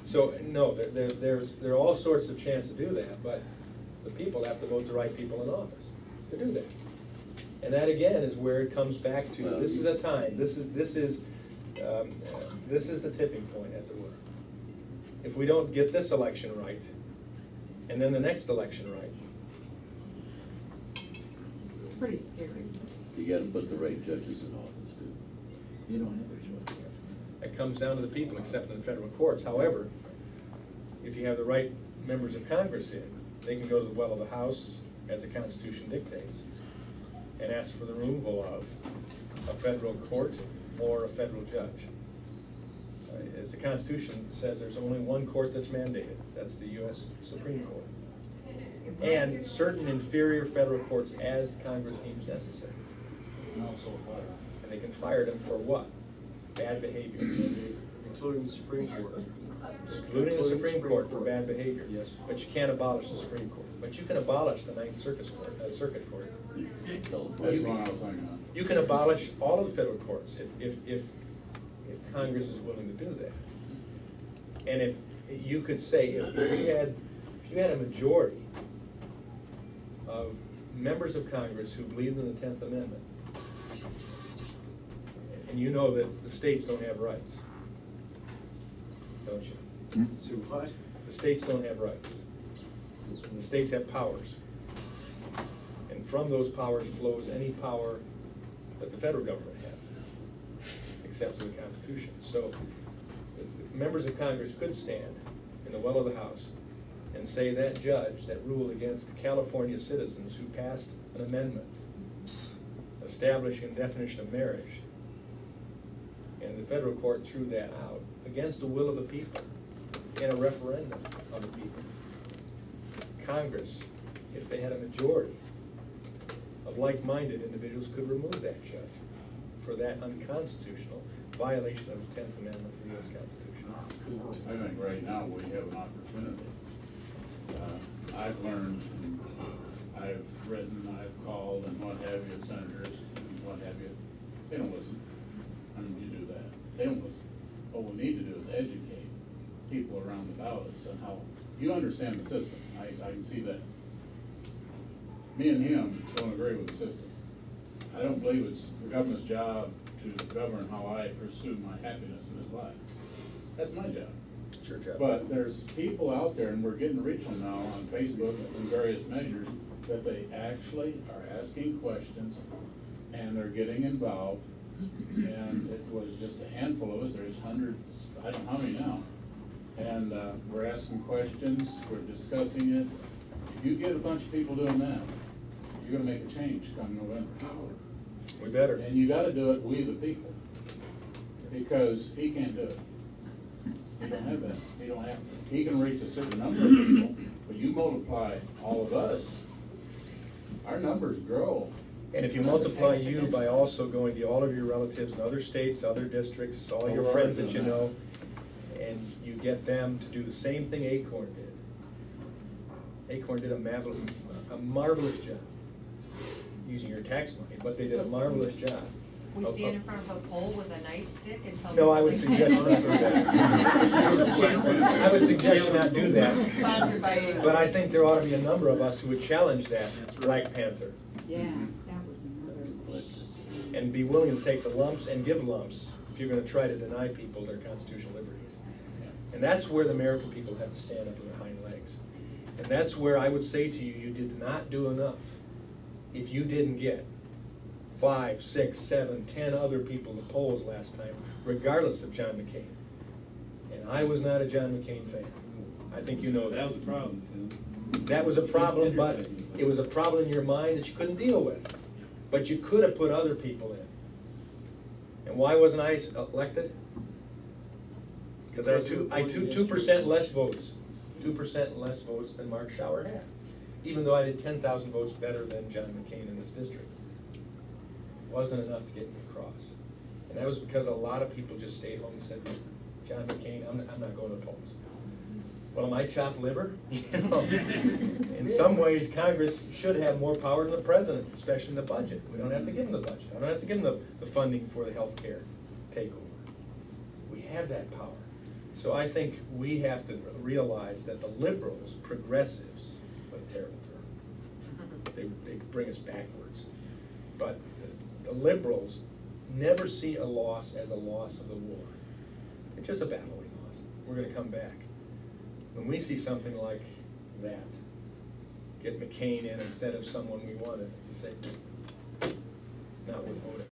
So, no, there are all sorts of chances to do that, but the people have to vote the right people in office to do that. And that again is where it comes back to, this is a time, this is the tipping point, as it were. If we don't get this election right, and then the next election right. It's pretty scary. You gotta put the right judges in office, too. You don't have a choice. It comes down to the people, except in the federal courts. However, if you have the right members of Congress in, they can go to the well of the House, as the Constitution dictates, and ask for the removal of a federal court or a federal judge. As the Constitution says, there's only one court that's mandated. That's the U.S. Supreme Court. And certain inferior federal courts as Congress deems necessary. And also fire. And they can fire them for what? Bad behavior. Including the Supreme Court. Including the Supreme Court for bad behavior. Yes. But you can't abolish the Supreme Court. But you can abolish the Ninth Circuit Court. That's what I was thinking. You can abolish all of the federal courts if Congress is willing to do that. And if you could say, if you had a majority of members of Congress who believed in the 10th Amendment, and you know that the states don't have rights, don't you? So what? The states don't have rights. The states have powers. And from those powers flows any power that the federal government has, except for the Constitution. So members of Congress could stand in the well of the House and say that judge that ruled against the California citizens who passed an amendment establishing a definition of marriage, and the federal court threw that out against the will of the people in a referendum of the people. Congress, if they had a majority of like-minded individuals, could remove that judge for that unconstitutional violation of the 10th Amendment of the U.S. Constitution. I think right now we have an opportunity. I've learned, and I've written, I've called, and what have you, senators, and what have you. They don't listen. I mean, you do that. They don't listen. What we need to do is educate people around the ballots on how you understand the system. I can see that. Me and him don't agree with the system. I don't believe it's the government's job to govern how I pursue my happiness in this life. That's my job. It's your job. But there's people out there, and we're getting to reach them now on Facebook and various measures, that they actually are asking questions and they're getting involved. And it was just a handful of us. There's hundreds, I don't know how many now. And we're asking questions, we're discussing it. If you get a bunch of people doing that, you're gonna make a change come November. We better. And you gotta do it, we the people. Because he can't do it. He don't have that. He don't have, he can reach a certain number of people, but you multiply all of us, our numbers grow. And if you multiply you by also going to all of your relatives in other states, other districts, all your friends that you know, and you get them to do the same thing Acorn did. Acorn did a marvelous job using your tax money, but they did a marvelous job. We stand in front of a pole with a nightstick and tell No, I would people suggest not do that. I would suggest you not do that. Sponsored by Acorn. But I think there ought to be a number of us who would challenge that Black Panther. Yeah, that was another. And be willing to take the lumps and give lumps if you're going to try to deny people their constitutional liberties. And that's where the American people have to stand up on their hind legs. And that's where I would say to you, you did not do enough if you didn't get 5, 6, 7, 10 other people in the polls last time, regardless of John McCain. And I was not a John McCain fan. I think you know that. That was a problem, Tim. That was a problem, but it was a problem in your mind that you couldn't deal with. But you could have put other people in. And why wasn't I elected? Because I had 2% less votes. 2% less votes than Mark Schauer had. Even though I did 10,000 votes better than John McCain in this district. Wasn't enough to get me across. And that was because a lot of people just stayed home and said, John McCain, I'm not going to the polls. Well, am I chopped liver? You know, in some ways, Congress should have more power than the president, especially in the budget. We don't have to give them the budget. I don't have to give them the funding for the health care takeover. We have that power. So I think we have to realize that the liberals, progressives, what a terrible term, they bring us backwards. But the liberals never see a loss as a loss of the war. It's just a battle we lost. We're gonna come back. When we see something like that, get McCain in instead of someone we wanted, you say, it's not worth voting.